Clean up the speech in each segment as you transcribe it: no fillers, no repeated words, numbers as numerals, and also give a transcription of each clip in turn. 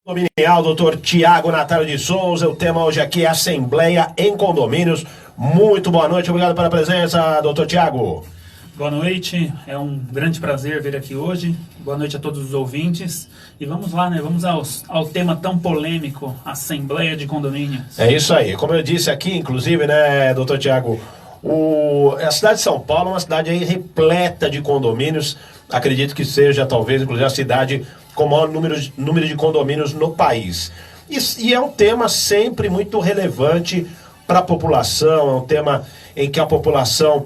Condominial, doutor Tiago Natário de Souza. O tema hoje aqui é Assembleia em Condomínios. Muito boa noite, obrigado pela presença, doutor Tiago. Boa noite, é um grande prazer vir aqui hoje. Boa noite a todos os ouvintes. E vamos lá, né? Vamos ao tema tão polêmico, Assembleia de Condomínios. É isso aí, como eu disse aqui, inclusive, né, doutor Tiago, a cidade de São Paulo é uma cidade aí repleta de condomínios. Acredito que seja, talvez, inclusive, a cidade com o maior número de condomínios no país. E é um tema sempre muito relevante para a população, é um tema em que a população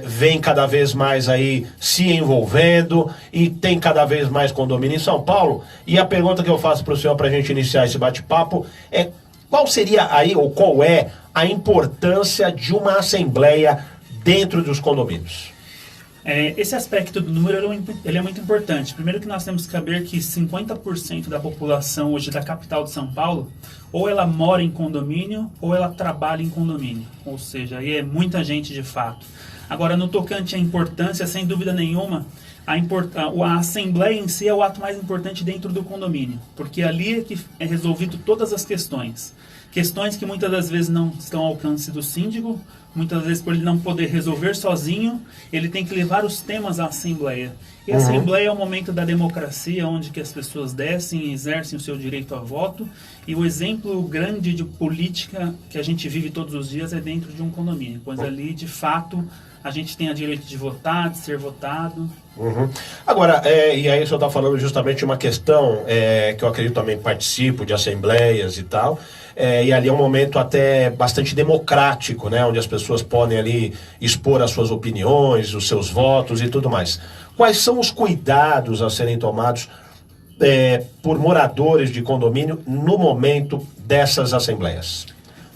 vem cada vez mais aí se envolvendo e tem cada vez mais condomínio em São Paulo. E a pergunta que eu faço para o senhor para a gente iniciar esse bate-papo é: qual seria aí, ou qual é a importância de uma assembleia dentro dos condomínios? Esse aspecto do número ele é muito importante. Primeiro que nós temos que saber que 50% da população hoje da capital de São Paulo, ou ela mora em condomínio, ou ela trabalha em condomínio. Ou seja, aí é muita gente de fato. Agora, no tocante à importância, sem dúvida nenhuma, a assembleia em si é o ato mais importante dentro do condomínio, porque ali é que é resolvido todas as questões. Questões que muitas das vezes não estão ao alcance do síndico, muitas vezes por ele não poder resolver sozinho, ele tem que levar os temas à Assembleia. E a Assembleia é o momento da democracia, onde que as pessoas descem e exercem o seu direito a voto, e o exemplo grande de política que a gente vive todos os dias é dentro de um condomínio, pois ali, de fato, a gente tem o direito de votar, de ser votado. Agora, e aí o senhor está falando justamente de uma questão que eu acredito também participo de assembleias e tal, e ali é um momento até bastante democrático, né, onde as pessoas podem ali expor as suas opiniões, os seus votos e tudo mais. Quais são os cuidados a serem tomados por moradores de condomínio no momento dessas assembleias?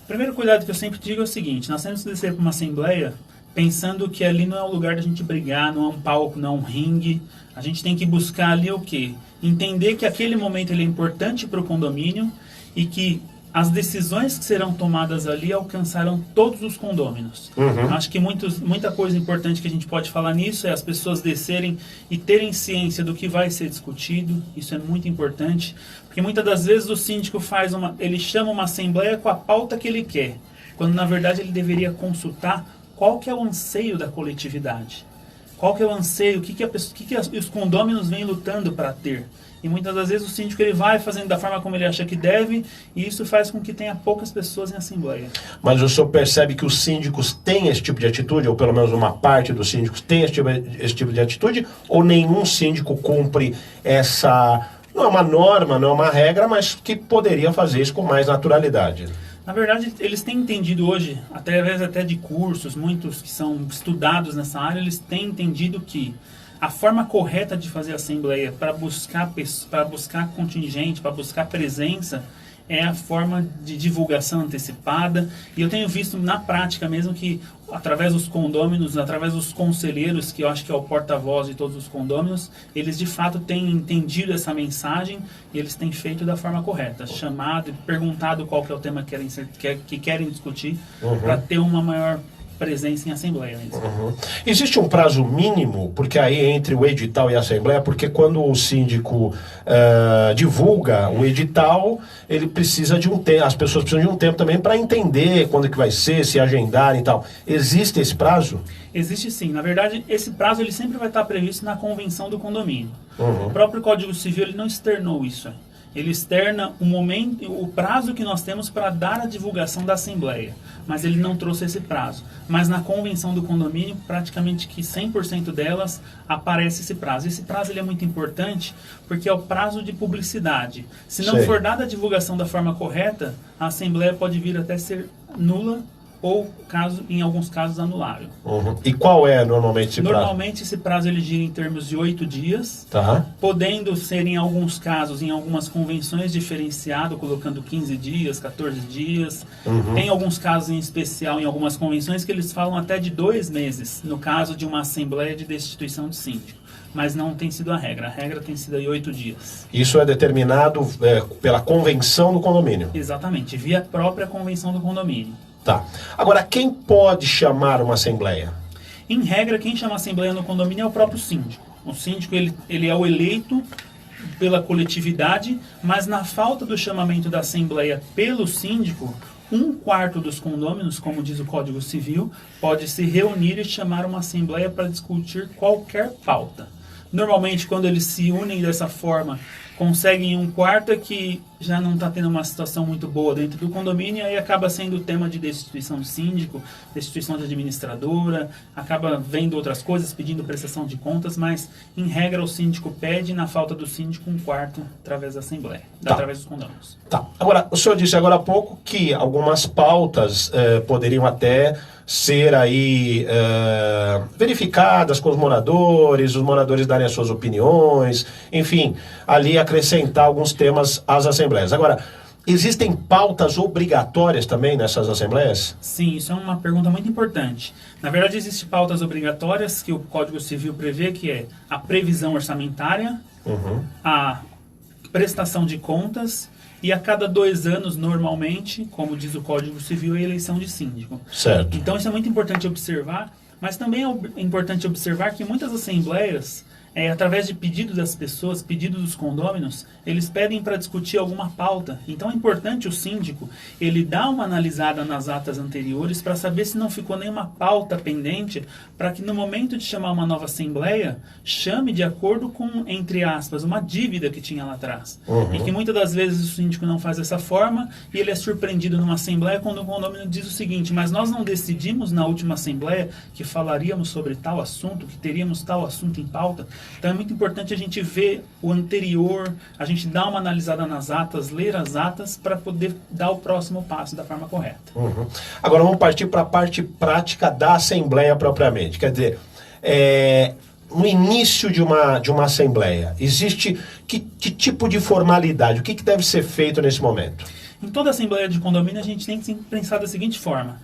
O primeiro cuidado que eu sempre digo é o seguinte: nós temos que descer para uma assembleia pensando que ali não é o lugar da gente brigar, não é um palco, não é um ringue. A gente tem que buscar ali o quê? Entender que aquele momento ele é importante para o condomínio e que as decisões que serão tomadas ali alcançarão todos os condôminos. Acho que muita coisa importante que a gente pode falar nisso é as pessoas descerem e terem ciência do que vai ser discutido. Isso é muito importante, porque muitas das vezes o síndico ele chama uma assembleia com a pauta que ele quer, quando na verdade ele deveria consultar qual que é o anseio da coletividade. Qual que é o anseio, o que os condôminos vêm lutando para ter. E muitas das vezes o síndico ele vai fazendo da forma como ele acha que deve, e isso faz com que tenha poucas pessoas em assembleia. Mas o senhor percebe que os síndicos têm esse tipo de atitude, ou pelo menos uma parte dos síndicos tem esse tipo de atitude, ou nenhum síndico cumpre essa... Não é uma norma, não é uma regra, mas que poderia fazer isso com mais naturalidade? Na verdade, eles têm entendido hoje, através até de cursos, muitos que são estudados nessa área, eles têm entendido que a forma correta de fazer assembleia para buscar contingente, para buscar presença, é a forma de divulgação antecipada. E eu tenho visto na prática mesmo que, através dos condôminos, através dos conselheiros, que eu acho que é o porta-voz de todos os condôminos, eles de fato têm entendido essa mensagem e eles têm feito da forma correta. Chamado e perguntado qual que é o tema que querem discutir, para ter uma maior presença em assembleia mesmo. Existe um prazo mínimo, porque aí entre o edital e a assembleia, porque quando o síndico divulga o edital, ele precisa de um tempo, as pessoas precisam de um tempo também para entender quando que vai ser, se agendar e tal. Existe esse prazo? Existe sim. Na verdade, esse prazo ele sempre vai estar previsto na convenção do condomínio. O próprio Código Civil ele não externou isso. Ele externa o prazo que nós temos para dar a divulgação da assembleia, mas ele não trouxe esse prazo. Mas na convenção do condomínio, praticamente que 100% delas aparece esse prazo. Esse prazo ele é muito importante porque é o prazo de publicidade. Se não for dada a divulgação da forma correta, a assembleia pode vir até ser nula ou, em alguns casos, anulável. E qual é normalmente esse prazo? Normalmente esse prazo ele gira em termos de 8 dias, podendo ser em alguns casos, em algumas convenções, diferenciado, colocando 15 dias, 14 dias. Tem alguns casos em especial, em algumas convenções, que eles falam até de 2 meses, no caso de uma assembleia de destituição de síndico. Mas não tem sido a regra tem sido aí 8 dias. Isso é determinado pela convenção do condomínio? Exatamente, via própria convenção do condomínio. Tá. Agora, quem pode chamar uma assembleia? Em regra, quem chama a assembleia no condomínio é o próprio síndico. O síndico ele é o eleito pela coletividade, mas na falta do chamamento da Assembleia pelo síndico, 1/4 dos condôminos, como diz o Código Civil, pode se reunir e chamar uma Assembleia para discutir qualquer pauta. Normalmente, quando eles se unem dessa forma, conseguem 1/4 é que já não está tendo uma situação muito boa dentro do condomínio, e aí acaba sendo o tema de destituição de síndico, destituição de administradora, acaba vendo outras coisas, pedindo prestação de contas, mas, em regra, o síndico pede, na falta do síndico, 1/4 através da Assembleia, através dos condôminos. Tá. Agora, o senhor disse agora há pouco que algumas pautas poderiam até ser aí verificadas com os moradores darem as suas opiniões, enfim, ali acrescentar alguns temas às assembleias. Agora, existem pautas obrigatórias também nessas assembleias? Sim, isso é uma pergunta muito importante. Na verdade, existem pautas obrigatórias que o Código Civil prevê, que é a previsão orçamentária, a prestação de contas e a cada 2 anos, normalmente, como diz o Código Civil, a eleição de síndico. Certo. Então, isso é muito importante observar, mas também é importante observar que muitas assembleias, através de pedidos das pessoas, pedidos dos condôminos, eles pedem para discutir alguma pauta. Então é importante o síndico, ele dar uma analisada nas atas anteriores para saber se não ficou nenhuma pauta pendente, para que no momento de chamar uma nova assembleia, chame de acordo com, entre aspas, uma dívida que tinha lá atrás. E que muitas das vezes o síndico não faz dessa forma, e ele é surpreendido numa assembleia quando o condômino diz o seguinte: mas nós não decidimos na última assembleia que falaríamos sobre tal assunto, que teríamos tal assunto em pauta. Então é muito importante a gente ver o anterior, a gente dar uma analisada nas atas, ler as atas, para poder dar o próximo passo da forma correta. Agora vamos partir para a parte prática da Assembleia propriamente. Quer dizer, no início de uma Assembleia, existe que tipo de formalidade? O que deve ser feito nesse momento? Em toda assembleia de condomínio, a gente tem que pensar da seguinte forma: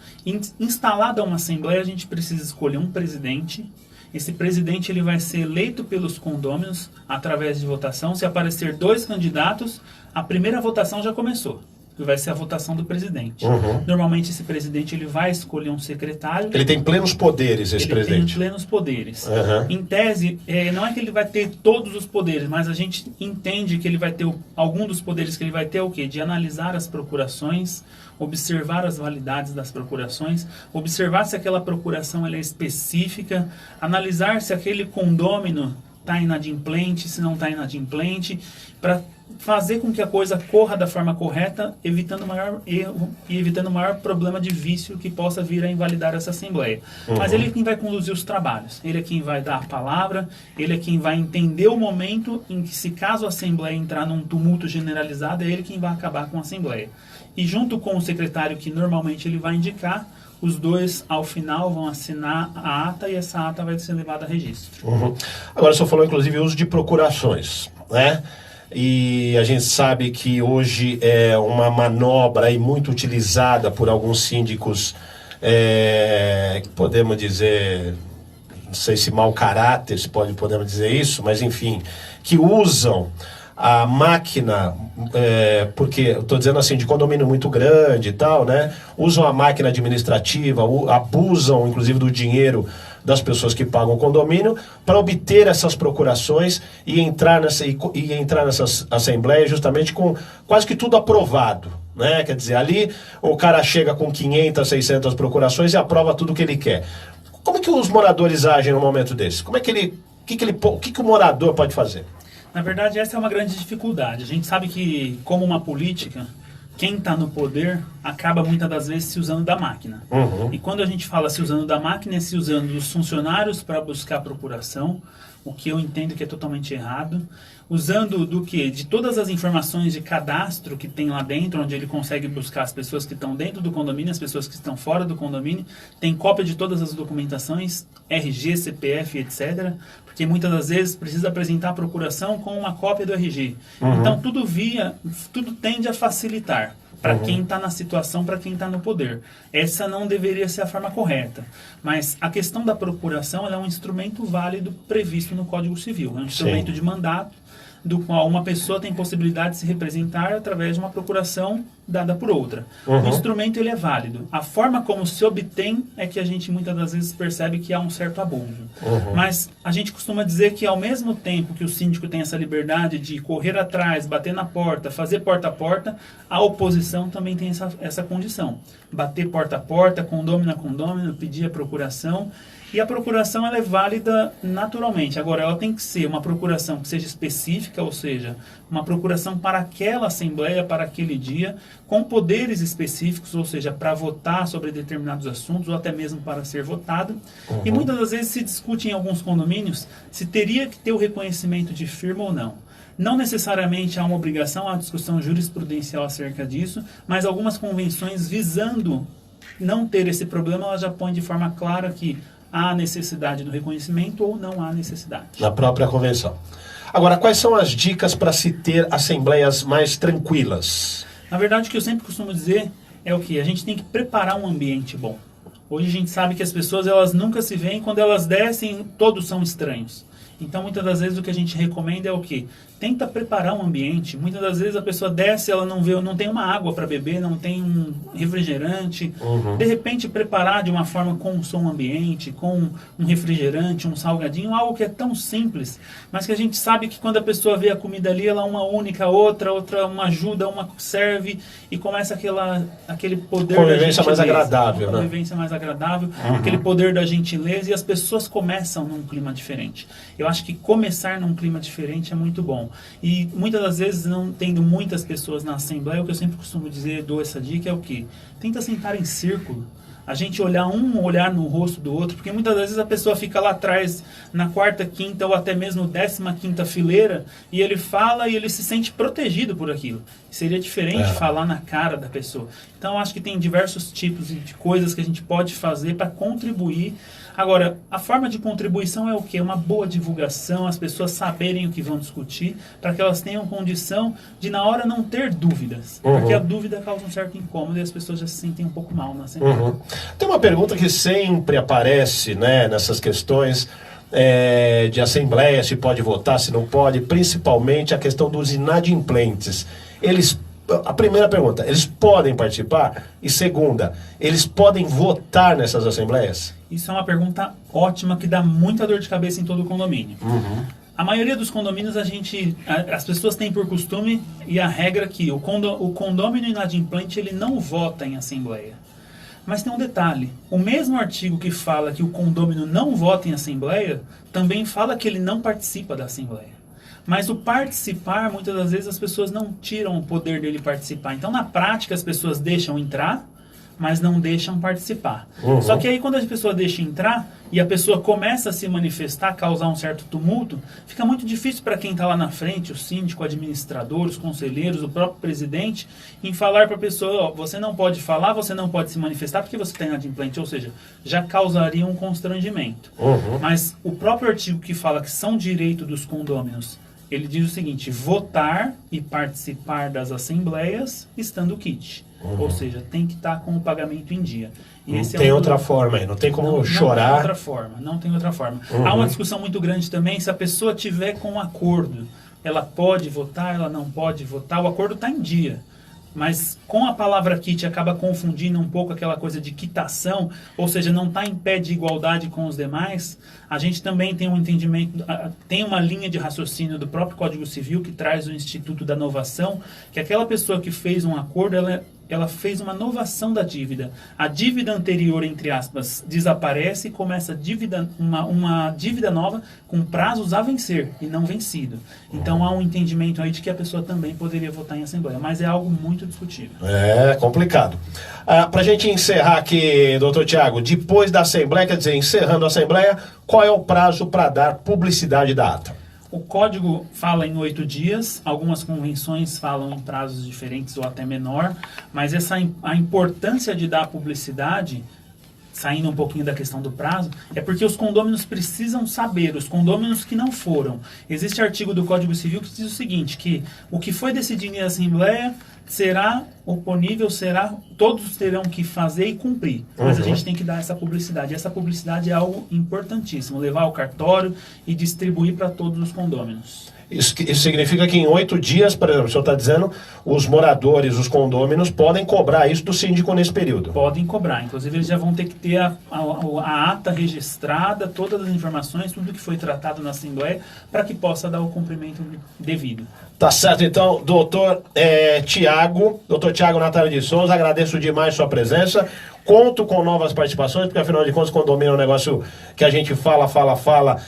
instalada uma assembleia, a gente precisa escolher um presidente. Esse presidente ele vai ser eleito pelos condôminos através de votação. Se aparecer 2 candidatos, a primeira votação já começou. Que vai ser a votação do presidente. Normalmente esse presidente ele vai escolher um secretário. Ele tem plenos poderes, esse presidente. Ele tem plenos poderes. Em tese, não é que ele vai ter todos os poderes, mas a gente entende que ele vai ter algum dos poderes que ele vai ter, o quê? De analisar as procurações, observar as validades das procurações, observar se aquela procuração ela é específica, analisar se aquele condômino está inadimplente, se não está inadimplente, para fazer com que a coisa corra da forma correta, evitando o maior erro e evitando o maior problema de vício que possa vir a invalidar essa Assembleia. Mas ele é quem vai conduzir os trabalhos, ele é quem vai dar a palavra, ele é quem vai entender o momento em que, se caso a Assembleia entrar num tumulto generalizado, é ele quem vai acabar com a Assembleia. E junto com o secretário que normalmente ele vai indicar, os dois, ao final, vão assinar a ata e essa ata vai ser levada a registro. Agora, o senhor falou, inclusive, o uso de procurações, né? E a gente sabe que hoje é uma manobra aí muito utilizada por alguns síndicos, podemos dizer, não sei se mau caráter, se podemos dizer isso, mas enfim, que usam a máquina, porque eu estou dizendo assim, de condomínio muito grande e tal, né? Usam a máquina administrativa, abusam inclusive do dinheiro das pessoas que pagam o condomínio para obter essas procurações e entrar nessas assembleias justamente com quase que tudo aprovado, né? Quer dizer, ali o cara chega com 500, 600 procurações e aprova tudo que ele quer. Como que os moradores agem no momento desse? Como é que o que o morador pode fazer? Na verdade, essa é uma grande dificuldade. A gente sabe que, como uma política, quem está no poder acaba muitas das vezes se usando da máquina. E quando a gente fala se usando da máquina, é se usando dos funcionários para buscar procuração, o que eu entendo que é totalmente errado. Usando do quê? De todas as informações de cadastro que tem lá dentro, onde ele consegue buscar as pessoas que estão dentro do condomínio, as pessoas que estão fora do condomínio, tem cópia de todas as documentações, RG, CPF, etc., porque muitas das vezes precisa apresentar a procuração com uma cópia do RG. Então tudo tende a facilitar para quem está na situação, para quem está no poder. Essa não deveria ser a forma correta. Mas a questão da procuração ela é um instrumento válido previsto no Código Civil. É um instrumento de mandato, do qual uma pessoa tem possibilidade de se representar através de uma procuração dada por outra. O instrumento ele é válido. A forma como se obtém é que a gente muitas das vezes percebe que há um certo abuso. Mas a gente costuma dizer que ao mesmo tempo que o síndico tem essa liberdade de correr atrás, bater na porta, fazer porta a porta, a oposição também tem essa condição. Bater porta a porta, condômino a condômino, pedir a procuração. E a procuração ela é válida naturalmente. Agora, ela tem que ser uma procuração que seja específica, ou seja, uma procuração para aquela assembleia, para aquele dia, com poderes específicos, ou seja, para votar sobre determinados assuntos, ou até mesmo para ser votado. E muitas das vezes se discute em alguns condomínios se teria que ter o reconhecimento de firma ou não. Não necessariamente há uma obrigação, há discussão jurisprudencial acerca disso, mas algumas convenções visando não ter esse problema, elas já põem de forma clara que há necessidade do reconhecimento ou não há necessidade. Na própria convenção. Agora, quais são as dicas para se ter assembleias mais tranquilas? Na verdade, o que eu sempre costumo dizer é o que? A gente tem que preparar um ambiente bom. Hoje a gente sabe que as pessoas elas nunca se veem, quando elas descem, todos são estranhos. Então, muitas das vezes, o que a gente recomenda é o quê? Tenta preparar um ambiente. Muitas das vezes a pessoa desce, ela não tem uma água para beber, não tem um refrigerante. De repente, preparar de uma forma com um som ambiente, com um refrigerante, um salgadinho, algo que é tão simples, mas que a gente sabe que quando a pessoa vê a comida ali, ela uma única, outra uma ajuda, uma serve, e começa aquele poder da convivência mais agradável, uma convivência mais agradável, aquele poder da gentileza, e as pessoas começam num clima diferente. Eu acho que começar num clima diferente é muito bom. E muitas das vezes, não tendo muitas pessoas na assembleia, o que eu sempre costumo dizer, dou essa dica, é o quê? Tenta sentar em círculo. A gente olhar no rosto do outro, porque muitas vezes a pessoa fica lá atrás, na quarta, quinta ou até mesmo 15ª fileira, e ele fala e ele se sente protegido por aquilo. Seria diferente falar na cara da pessoa. Então, eu acho que tem diversos tipos de coisas que a gente pode fazer para contribuir. Agora, a forma de contribuição é o quê? Uma boa divulgação, as pessoas saberem o que vão discutir, para que elas tenham condição de, na hora, não ter dúvidas. Porque a dúvida causa um certo incômodo e as pessoas já se sentem um pouco mal na assembleia. Tem uma pergunta que sempre aparece, né, nessas questões de assembleia, se pode votar, se não pode, principalmente a questão dos inadimplentes. A primeira pergunta, eles podem participar? E segunda, eles podem votar nessas assembleias? Isso é uma pergunta ótima que dá muita dor de cabeça em todo o condomínio. A maioria dos condomínios, as pessoas têm por costume e a regra que o condômino inadimplente ele não vota em assembleia. Mas tem um detalhe, o mesmo artigo que fala que o condômino não vota em assembleia, também fala que ele não participa da assembleia. Mas o participar, muitas das vezes as pessoas não tiram o poder dele participar. Então, na prática, as pessoas deixam entrar, mas não deixam participar. Só que aí, quando a pessoa deixa entrar e a pessoa começa a se manifestar, causar um certo tumulto, fica muito difícil para quem está lá na frente, o síndico, o administrador, os conselheiros, o próprio presidente, em falar para a pessoa, você não pode falar, você não pode se manifestar porque você está inadimplente, ou seja, já causaria um constrangimento. Mas o próprio artigo que fala que são direito dos condôminos, ele diz o seguinte, votar e participar das assembleias estando quite. Ou seja, tem que estar com o pagamento em dia. E não tem outra forma aí, não tem como chorar. Não tem outra forma. Há uma discussão muito grande também, se a pessoa tiver com um acordo, ela pode votar, ela não pode votar, o acordo está em dia. Mas com a palavra quite acaba confundindo um pouco aquela coisa de quitação, ou seja, não está em pé de igualdade com os demais. A gente também tem um entendimento, tem uma linha de raciocínio do próprio Código Civil que traz o Instituto da Novação, que aquela pessoa que fez um acordo, ela fez uma novação da dívida. A dívida anterior, entre aspas, desaparece e começa uma dívida nova com prazos a vencer e não vencido. Então há um entendimento aí de que a pessoa também poderia votar em assembleia, mas é algo muito discutível. É complicado. Para a gente encerrar aqui, doutor Tiago, depois da assembleia, quer dizer, encerrando a assembleia, qual é o prazo para dar publicidade da ata? O código fala em 8 dias, algumas convenções falam em prazos diferentes ou até menor, mas a importância de dar publicidade, saindo um pouquinho da questão do prazo, é porque os condôminos precisam saber, os condôminos que não foram. Existe artigo do Código Civil que diz o seguinte, que o que foi decidido em assembleia será oponível, todos terão que fazer e cumprir. Mas a gente tem que dar essa publicidade. Essa publicidade é algo importantíssimo, levar ao cartório e distribuir para todos os condôminos. Isso significa que em 8 dias, por exemplo, o senhor está dizendo, os moradores, os condôminos, podem cobrar isso do síndico nesse período. Podem cobrar. Inclusive, eles já vão ter que ter a ata registrada, todas as informações, tudo que foi tratado na Assembleia, para que possa dar o cumprimento devido. Tá certo, então, doutor Tiago Natália de Souza, agradeço demais sua presença. Conto com novas participações, porque afinal de contas, condomínio é um negócio que a gente fala,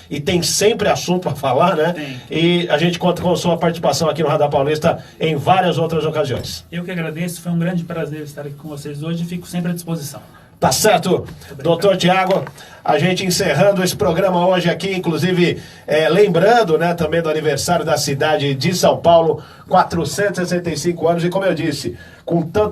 e tem sempre assunto para falar, né? Tem. E a gente conta com sua participação aqui no Radar Paulista em várias outras ocasiões. Eu que agradeço, foi um grande prazer estar aqui com vocês hoje e fico sempre à disposição. Tá certo, doutor Tiago, a gente encerrando esse programa hoje aqui, inclusive lembrando, né, também do aniversário da cidade de São Paulo, 465 anos, e como eu disse, com tanto